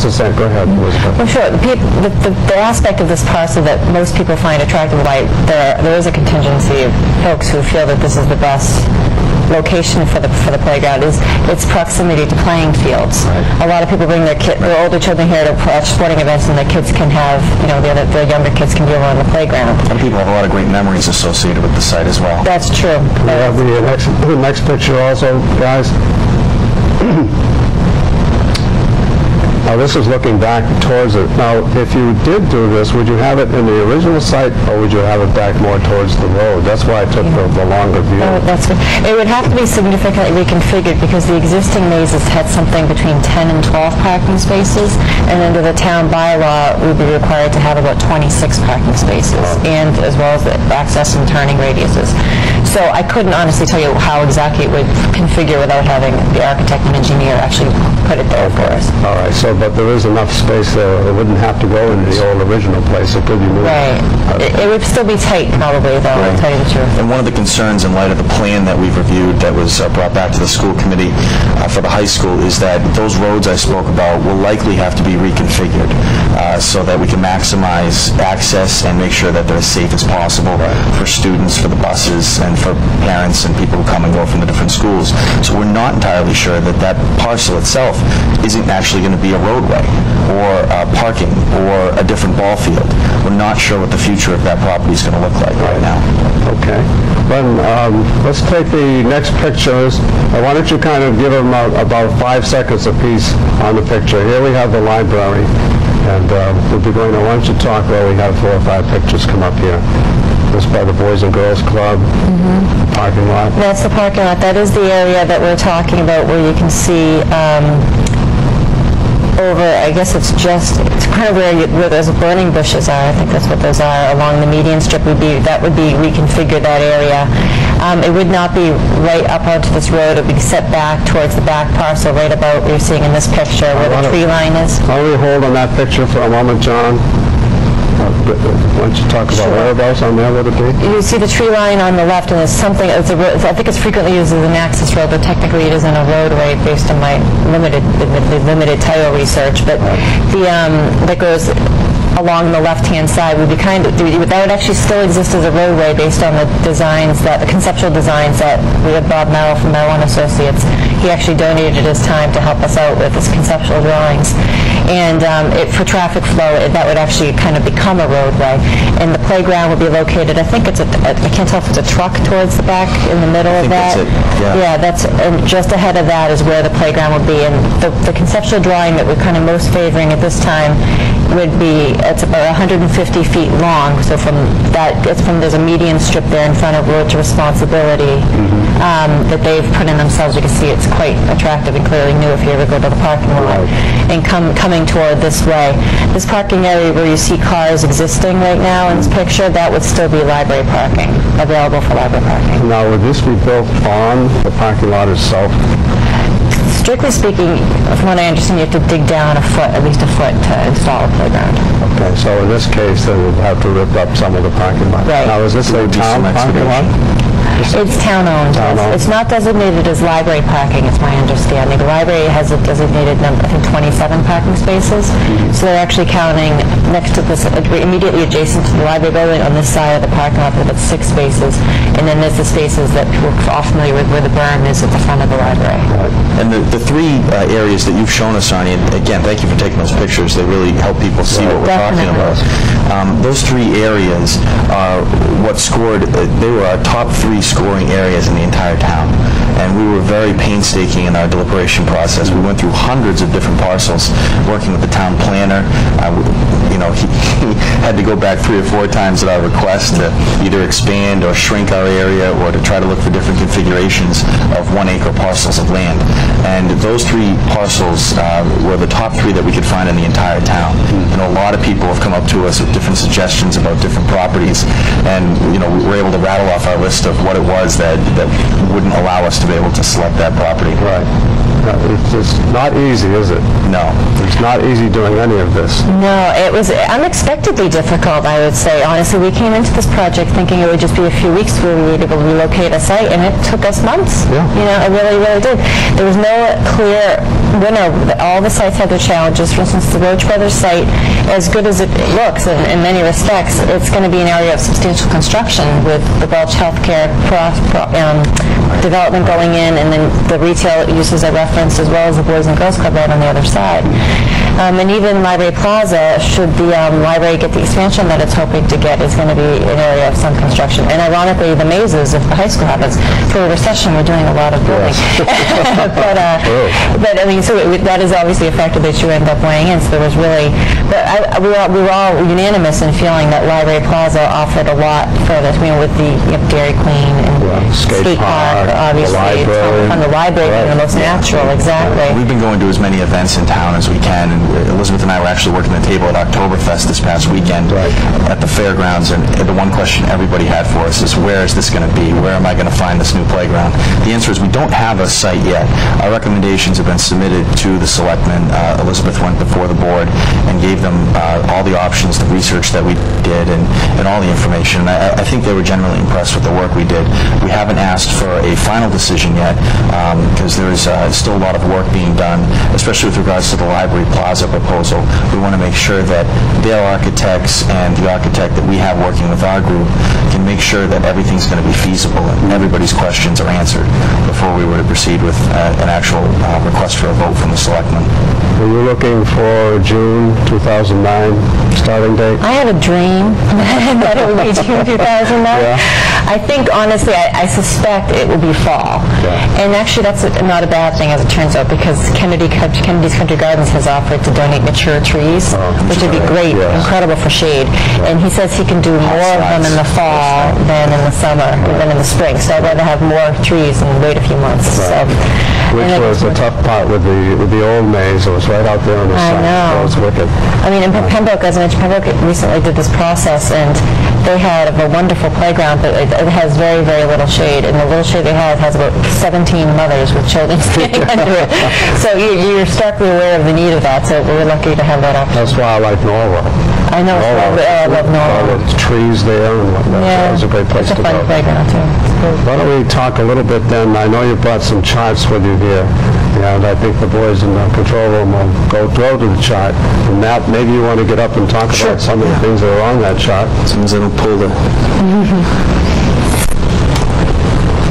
just a second. Go ahead, Elizabeth. Well, sure. The aspect of this parcel that most people find attractive, like there is a contingency of folks who feel that this is the best location for the playground, is its proximity to playing fields. Right. A lot of people bring their older children here to watch sporting events, and the kids can have, the younger kids can be over on the playground. And people have a lot of great memories associated with the site as well. That's true. We have the next picture also, guys. Now this is looking back towards it. Now, if you did do this, would you have it in the original site, or would you have it back more towards the road? That's why I took the longer view. Oh, that's good. It would have to be significantly reconfigured because the existing mazes had something between 10 and 12 parking spaces, and under the town bylaw, we'd be required to have about 26 parking spaces, and as well as the access and turning radiuses. So I couldn't honestly tell you how exactly it would configure without having the architect and engineer actually put it there for us. All right, so but there is enough space there. It wouldn't have to go into the old original place. It could be moved. Right. It would still be tight, probably, though, I'll tell you the truth. And one of the concerns in light of the plan that we've reviewed that was brought back to the school committee for the high school is that those roads I spoke about will likely have to be reconfigured so that we can maximize access and make sure that they're as safe as possible for students, for the buses, and for parents and people who come and go from the different schools. So we're not entirely sure that that parcel itself isn't actually going to be a roadway or parking or a different ball field. We're not sure what the future of that property is going to look like right now. Okay. Then let's take the next pictures. Why don't you kind of give them about 5 seconds apiece on the picture. Here we have the library, and we'll be going to, why don't you talk while we have 4 or 5 pictures come up here. This by the Boys and Girls Club parking lot. That's the parking lot. That is the area that we're talking about where you can see over, I guess it's kind of where those burning bushes are. I think that's what those are. Along the median strip that would be reconfigured, that area. It would not be right up onto this road. It would be set back towards the back parcel, right about what you're seeing in this picture, where the tree line is. Why don't we hold on that picture for a moment, John? Why don't you talk about whereabouts on there, would it be? You see the tree line on the left, and there's something, I think it's frequently used as an access road, but technically it isn't a roadway based on my limited title research, but that goes along the left-hand side would be that would actually still exist as a roadway based on the conceptual designs that we had Bob Merrill from Merrill & Associates. He actually donated his time to help us out with his conceptual drawings. And for traffic flow, that would actually kind of become a roadway. And the playground would be located, I think I can't tell if it's a truck towards the back in the middle of that. That's it, yeah. Yeah, and just ahead of that is where the playground would be. And the conceptual drawing that we're kind of most favoring at this time would be, it's about 150 feet long, so there's a median strip there in front of Road to Responsibility that they've put in themselves. You can see it's quite attractive and clearly new if you ever go to the parking lot. And coming toward this way. This parking area where you see cars existing right now in this picture, that would still be library parking, available for library parking. Now, would this be built on the parking lot itself? Strictly speaking, from what I understand, you have to dig down at least a foot to install a playground. Okay, so in this case, they would have to rip up some of the parking lot. Right. Now, is this a town parking lot? It's town-owned. It's not designated as library parking, it's my understanding. The library has a designated number, I think 27 parking spaces. So they're actually counting next to this, immediately adjacent to the library building on this side of the parking lot, there's about 6 spaces. And then there's the spaces that people are all familiar with where the berm is at the front of the library. And the 3 areas that you've shown us, Arnie, and again, thank you for taking those pictures. They really help people see what we're talking about. Those 3 areas are what scored, they were our top 3 scoring areas in the entire town. And we were very painstaking in our deliberation process. We went through hundreds of different parcels working with the town planner. He had to go back 3 or 4 times at our request to either expand or shrink our area or to try to look for different configurations of 1-acre parcels of land. And those 3 parcels were the top 3 that we could find in the entire town. A lot of people have come up to us with different suggestions about different properties, and we were able to rattle off our list of what it was that wouldn't allow us to be able to select that property. Right. It's not easy, is it? No. It's not easy doing any of this. No, it was was unexpectedly difficult, I would say. Honestly, we came into this project thinking it would just be a few weeks before we were able to relocate a site, and it took us months. Yeah. You know, it really, really did. There was no clear winner. All the sites had their challenges. For instance, the Roach Brothers site, as good as it looks in many respects, it's going to be an area of substantial construction with the Welch Healthcare development going in, and then the retail uses I referenced, as well as the Boys and Girls Club right on the other side. And even Library Plaza, should the library get the expansion that it's hoping to get, is going to be an area of some construction. And ironically, the mazes, if the high school happens, for a recession, we're doing a lot of building. But I mean, so that is obviously a factor that you end up weighing in. So there was really, but we were all unanimous in feeling that Library Plaza offered a lot further. I mean, with the Dairy Queen and skate park, obviously, the library being the most natural, exactly. We've been going to as many events in town as we can, and Elizabeth and I were actually working the table at Oktoberfest this past weekend at the fairgrounds, and the one question everybody had for us is, where is this going to be? Where am I going to find this new playground? The answer is we don't have a site yet. Our recommendations have been submitted to the selectmen. Elizabeth went before the board and gave them all the options, the research that we did, and all the information. And I think they were generally impressed with the work we did. We haven't asked for a final decision yet because there is still a lot of work being done, especially with regards to the Library Plaza proposal. We want to make sure that their architects and the architect that we have working with our group can make sure that everything's going to be feasible and everybody's questions are answered before we were to proceed with an actual request for a vote from the selectmen. Were you looking for June 2009 starting date? I had a dream that it would be June 2009. Yeah. I think, honestly, I suspect it will be fall. Yeah. And actually, that's not a bad thing, as it turns out, because Kennedy's Country Gardens has offered to donate mature trees, which would be great, incredible for shade. And he says he can do more of them in the fall than in the summer, than in the spring. So I'd rather have more trees and wait a few months. So, which was the tough part with the old maze. It was right out there on the side. I know. That was wicked. I mean, in Pembroke, as I mentioned, Pembroke recently did this process, and they had a wonderful playground, but it has very, very little shade, and the little shade they have has about 17 mothers with children standing under it. So you're starkly aware of the need of that, so we're lucky to have that option. That's why I like Norwell. I know, I love Norwell. All the trees there and whatnot. Yeah, that was a great place to go. It's a fun playground, too. Why don't we talk a little bit then? I know you brought some charts with you here, and I think the boys in the control room will go to the chart. And Matt, maybe you want to get up and talk about some of the things that are on that chart. As soon as I don't pull the...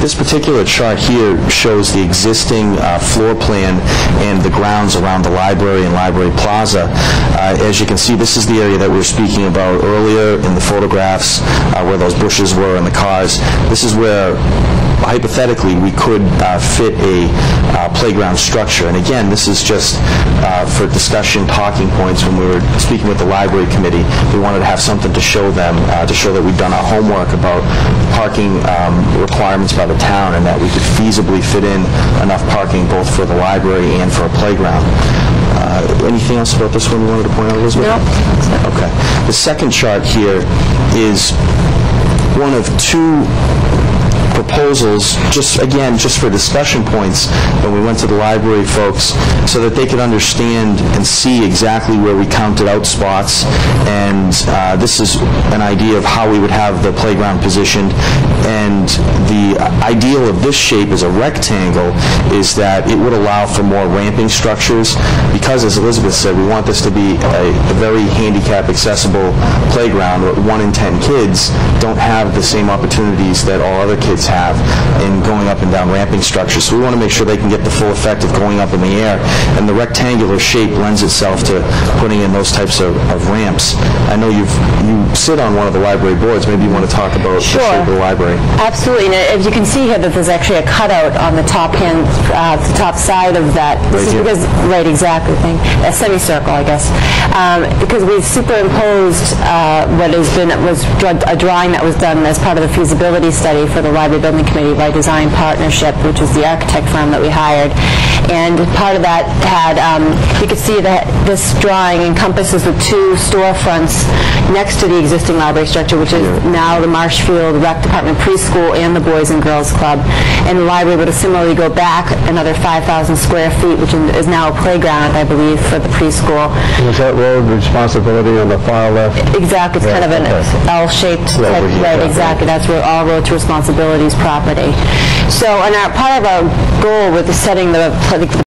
This particular chart here shows the existing floor plan and the grounds around the library and Library Plaza. As you can see, this is the area that we were speaking about earlier in the photographs where those bushes were and the cars. This is where, hypothetically, we could fit a playground structure. And again, this is just for discussion, talking points. When we were speaking with the library committee, we wanted to have something to show them, to show that we've done our homework about parking requirements by the town, and that we could feasibly fit in enough parking both for the library and for a playground. Anything else about this one you wanted to point out, Elizabeth? No. Okay. The second chart here is one of two proposals, just for discussion points when we went to the library folks, so that they could understand and see exactly where we counted out spots. And this is an idea of how we would have the playground positioned. And the ideal of this shape as a rectangle is that it would allow for more ramping structures, because, as Elizabeth said, we want this to be a very handicap accessible playground. 1 in 10 kids don't have the same opportunities that all other kids have in going up and down ramping structures. So we want to make sure they can get the full effect of going up in the air, and the rectangular shape lends itself to putting in those types of ramps. I know you sit on one of the library boards. Maybe you want to talk about the shape of the library. Absolutely. And as you can see here, that there's actually a cutout on the top side of that. This is because, right, exactly. A semicircle, I guess, because we've superimposed what was a drawing that was done as part of the feasibility study for the library Library Building Committee by Design Partnership, which is the architect firm that we hired. And part of that had, you could see that this drawing encompasses the two storefronts next to the existing library structure, which is now the Marshfield Rec Department Preschool and the Boys and Girls Club. And the library would similarly go back another 5,000 square feet, which is now a playground, I believe, for the preschool. Was that road responsibility on the far left? Exactly. It's kind of an L-shaped type. Right, exactly. That's where all road to responsibilities property. So, and part of our goal with setting the